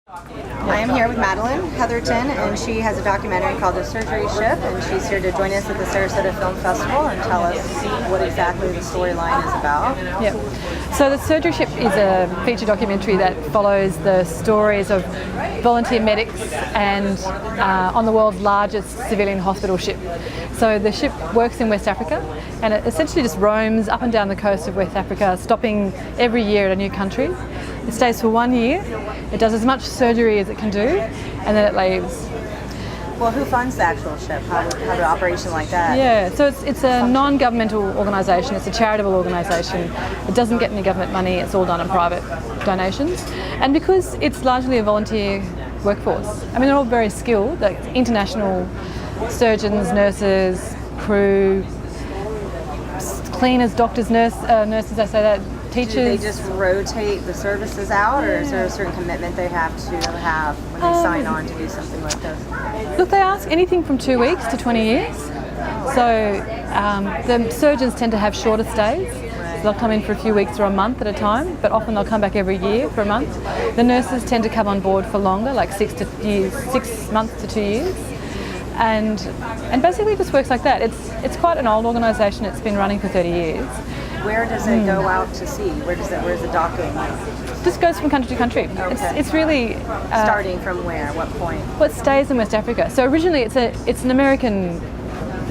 I am here with Madeline Heatherton, and she has a documentary called The Surgery Ship, and she's here to join us at the Sarasota Film Festival and tell us what exactly the storyline is about. Yeah. So The Surgery Ship is a feature documentary that follows the stories of volunteer medics and on the world's largest civilian hospital ship. So the ship works in West Africa, and it essentially just roams up and down the coast of West Africa, stopping every year at a new country. It stays for 1 year, it does as much surgery as it can do, and then it leaves. Well, who funds the actual ship? How do an operation like that? Yeah, so it's a non-governmental organisation, it's a charitable organisation. It doesn't get any government money, it's all done on private donations. And because it's largely a volunteer workforce, I mean, they're all very skilled, like international surgeons, nurses, crew, cleaners, doctors, nurses, I say that, teachers. Do they just rotate the services out, or is there a certain commitment they have to have when they sign on to do something like this? Look, they ask anything from 2 weeks to 20 years. So the surgeons tend to have shorter stays. So they'll come in for a few weeks or a month at a time, but often they'll come back every year for a month. The nurses tend to come on board for longer, like 6 months to 2 years. And basically it just works like that. It's quite an old organisation, it's been running for 30 years. Where does it go out to sea? Where's the docking? Just goes from country to country. Okay. It's really starting from where? What point? Well, it stays in West Africa. So originally it's an American,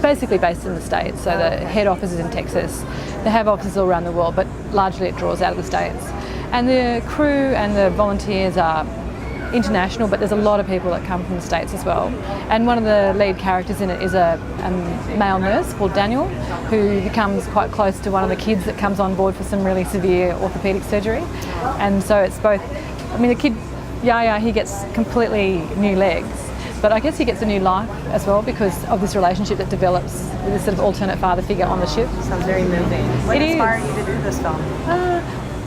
basically based in the States. So the head office is in Texas. They have offices all around the world, but largely it draws out of the States. And the crew and the volunteers are international, but there's a lot of people that come from the States as well. And one of the lead characters in it is a male nurse called Daniel, who becomes quite close to one of the kids that comes on board for some really severe orthopedic surgery. And so it's both, I mean, the kid, Yaya, he gets completely new legs, but I guess he gets a new life as well because of this relationship that develops with this sort of alternate father figure on the ship. Sounds very moving. What inspired you to do this film?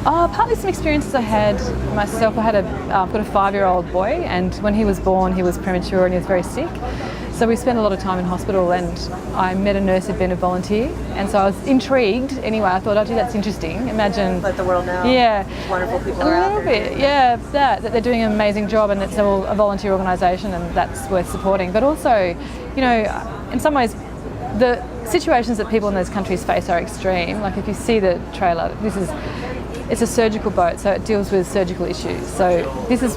Partly some experiences I had myself. I've got a 5-year-old boy, and when he was born he was premature and he was very sick. So we spent a lot of time in hospital, and I met a nurse who'd been a volunteer, and so I was intrigued. Anyway, I thought, oh gee, that's interesting. Imagine... Let the world know. Yeah. Wonderful people are out there. A little bit, yeah, that they're doing an amazing job, and it's all a volunteer organisation, and that's worth supporting. But also, you know, in some ways, the situations that people in those countries face are extreme. Like if you see the trailer, it's a surgical boat, so it deals with surgical issues. So this is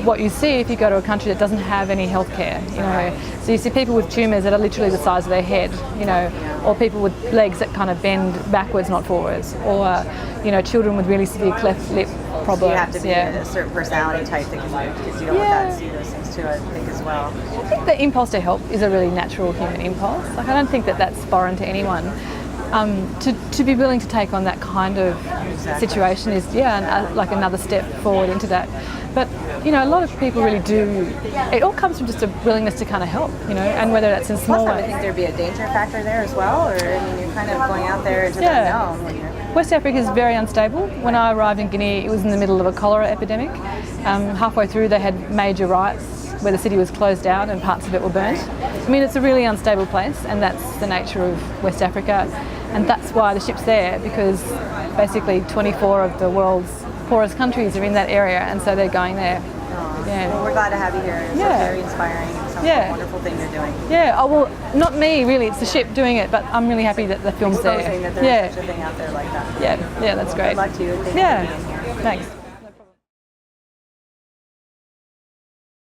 what you see if you go to a country that doesn't have any healthcare, you know. So you see people with tumours that are literally the size of their head, you know, or people with legs that kind of bend backwards, not forwards, or, you know, children with really severe cleft lip problems. So you have to be a certain personality type that can deal with that, see those things too, I think, as well. I think the impulse to help is a really natural human impulse. Like, I don't think that that's foreign to anyone. To be willing to take on that kind of situation is, like another step forward into that. But, you know, a lot of people really do, it all comes from just a willingness to kind of help, you know, and whether that's in small ways. I would think there'd be a danger factor there as well, or, I mean, you're kind of going out there into the unknown. West Africa is very unstable. When I arrived in Guinea, it was in the middle of a cholera epidemic. Halfway through, they had major riots where the city was closed down and parts of it were burnt. I mean, it's a really unstable place, and that's the nature of West Africa. And that's why the ship's there, because basically 24 of the world's poorest countries are in that area, and so they're going there. Yeah. Well, we're glad to have you here. It's very inspiring. It sounds like a wonderful thing you're doing. Yeah. Oh, well, not me really. It's the ship doing it, but I'm really happy that the film's there. Exposing that there's such a thing out there like that. Yeah. Yeah, that's great. Good luck to you. Thank you for being here. Thanks.